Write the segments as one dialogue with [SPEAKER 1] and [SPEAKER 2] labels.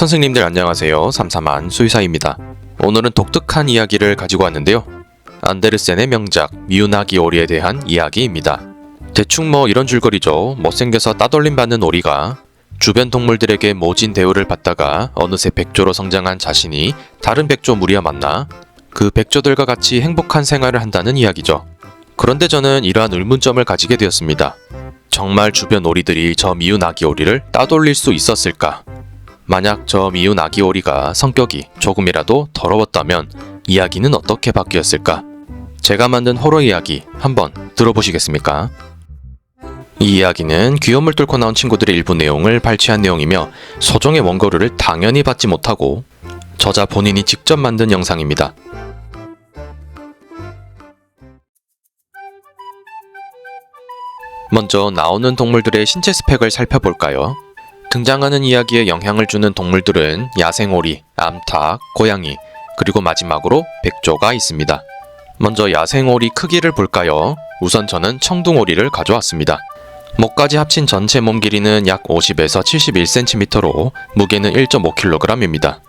[SPEAKER 1] 선생님들 안녕하세요. 삼삼한 수의사입니다. 오늘은 독특한 이야기를 가지고 왔는데요. 안데르센의 명작 미운아기 오리에 대한 이야기입니다. 대충 이런 줄거리죠. 못생겨서 따돌림 받는 오리가 주변 동물들에게 모진 대우를 받다가 어느새 백조로 성장한 자신이 다른 백조 무리와 만나 그 백조들과 같이 행복한 생활을 한다는 이야기죠. 그런데 저는 이러한 의문점을 가지게 되었습니다. 정말 주변 오리들이 저 미운 아기 오리를 따돌릴 수 있었을까? 만약 저 미운 아기 오리가 성격이 조금이라도 더러웠다면 이야기는 어떻게 바뀌었을까? 제가 만든 호러 이야기 한번 들어보시겠습니까? 이 이야기는 귀염을 뚫고 나온 친구들의 일부 내용을 발췌한 내용이며 소정의 원고료를 당연히 받지 못하고 저자 본인이 직접 만든 영상입니다. 먼저 나오는 동물들의 신체 스펙을 살펴볼까요? 등장하는 이야기에 영향을 주는 동물들은 야생오리, 암탉, 고양이, 그리고 마지막으로 백조가 있습니다. 먼저 야생오리 크기를 볼까요? 우선 저는 청둥오리를 가져왔습니다. 목까지 합친 전체 몸 길이는 약 50에서 71cm로 무게는 1.5kg입니다.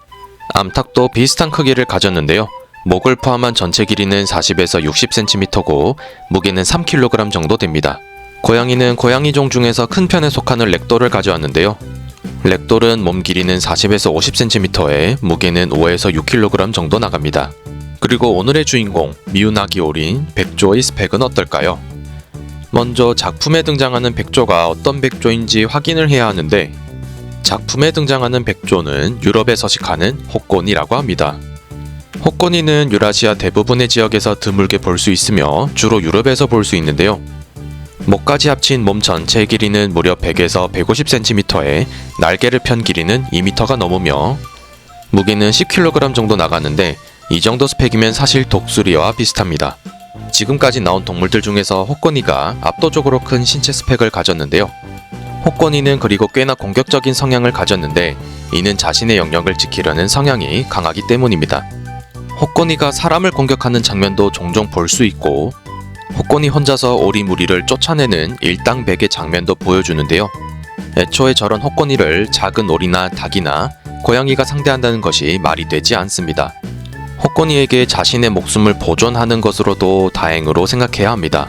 [SPEAKER 1] 암탉도 비슷한 크기를 가졌는데요. 목을 포함한 전체 길이는 40에서 60cm고 무게는 3kg 정도 됩니다. 고양이는 고양이종 중에서 큰 편에 속하는 렉돌을 가져왔는데요. 렉돌은 몸 길이는 40에서 50cm에 무게는 5에서 6kg 정도 나갑니다. 그리고 오늘의 주인공 미운 아기 오리인 백조의 스펙은 어떨까요? 먼저 작품에 등장하는 백조가 어떤 백조인지 확인을 해야 하는데 작품에 등장하는 백조는 유럽에 서식하는 호꼬니라고 합니다. 호꼬니는 유라시아 대부분의 지역에서 드물게 볼 수 있으며 주로 유럽에서 볼 수 있는데요. 목까지 합친 몸 전체 길이는 무려 100에서 150cm에 날개를 편 길이는 2m가 넘으며 무게는 10kg 정도 나가는데 이 정도 스펙이면 사실 독수리와 비슷합니다. 지금까지 나온 동물들 중에서 호꼬니가 압도적으로 큰 신체 스펙을 가졌는데요. 호꼬니는 그리고 꽤나 공격적인 성향을 가졌는데 이는 자신의 영역을 지키려는 성향이 강하기 때문입니다. 호꼬니가 사람을 공격하는 장면도 종종 볼 수 있고 호꼬니 혼자서 오리 무리를 쫓아내는 일당백의 장면도 보여주는데요. 애초에 저런 호꼬니를 작은 오리나 닭이나 고양이가 상대한다는 것이 말이 되지 않습니다. 호꼬니에게 자신의 목숨을 보존하는 것으로도 다행으로 생각해야 합니다.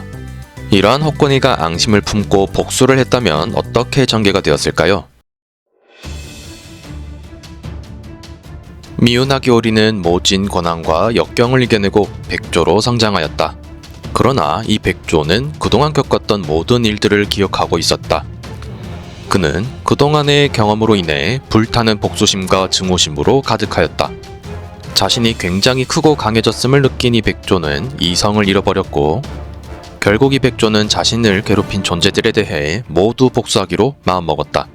[SPEAKER 1] 이러한 호꼬니가 앙심을 품고 복수를 했다면 어떻게 전개가 되었을까요? 미운 아기 오리는 모진 고난과 역경을 이겨내고 백조로 성장하였다. 그러나 이 백조는 그동안 겪었던 모든 일들을 기억하고 있었다. 그는 그동안의 경험으로 인해 불타는 복수심과 증오심으로 가득하였다. 자신이 굉장히 크고 강해졌음을 느낀 이 백조는 이성을 잃어버렸고 결국 이 백조는 자신을 괴롭힌 존재들에 대해 모두 복수하기로 마음먹었다.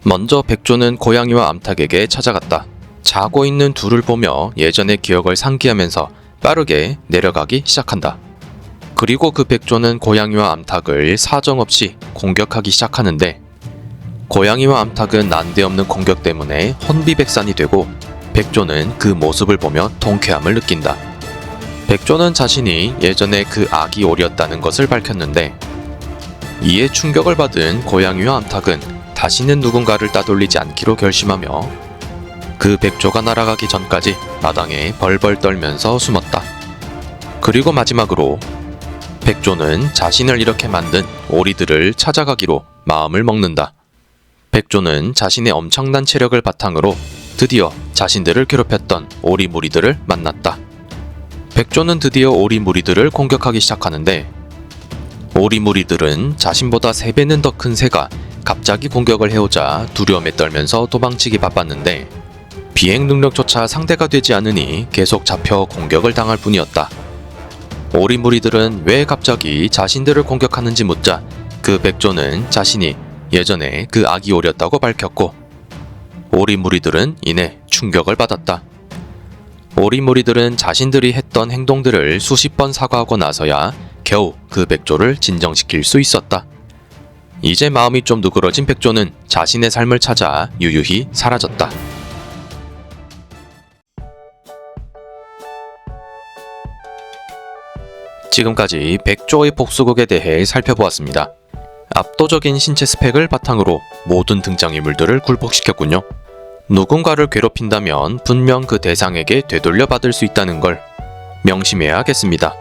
[SPEAKER 1] 먼저 백조는 고양이와 암탉에게 찾아갔다. 자고 있는 둘을 보며 예전의 기억을 상기하면서 빠르게 내려가기 시작한다. 그리고 그 백조는 고양이와 암탉을 사정없이 공격하기 시작하는데 고양이와 암탉은 난데없는 공격 때문에 혼비백산이 되고 백조는 그 모습을 보며 통쾌함을 느낀다. 백조는 자신이 예전에 그 아기 오리였다는 것을 밝혔는데 이에 충격을 받은 고양이와 암탉은 다시는 누군가를 따돌리지 않기로 결심하며 그 백조가 날아가기 전까지 마당에 벌벌 떨면서 숨었다. 그리고 마지막으로 백조는 자신을 이렇게 만든 오리들을 찾아가기로 마음을 먹는다. 백조는 자신의 엄청난 체력을 바탕으로 드디어 자신들을 괴롭혔던 오리 무리들을 만났다. 백조는 드디어 오리 무리들을 공격하기 시작하는데 오리 무리들은 자신보다 3배는 더 큰 새가 갑자기 공격을 해오자 두려움에 떨면서 도망치기 바빴는데 비행 능력조차 상대가 되지 않으니 계속 잡혀 공격을 당할 뿐이었다. 오리 무리들은 왜 갑자기 자신들을 공격하는지 묻자 그 백조는 자신이 예전에 그 아기 오리였다고 밝혔고 오리 무리들은 이내 충격을 받았다. 오리 무리들은 자신들이 했던 행동들을 수십 번 사과하고 나서야 겨우 그 백조를 진정시킬 수 있었다. 이제 마음이 좀 누그러진 백조는 자신의 삶을 찾아 유유히 사라졌다. 지금까지 백조의 복수극에 대해 살펴보았습니다. 압도적인 신체 스펙을 바탕으로 모든 등장인물들을 굴복시켰군요. 누군가를 괴롭힌다면 분명 그 대상에게 되돌려 받을 수 있다는 걸 명심해야 하겠습니다.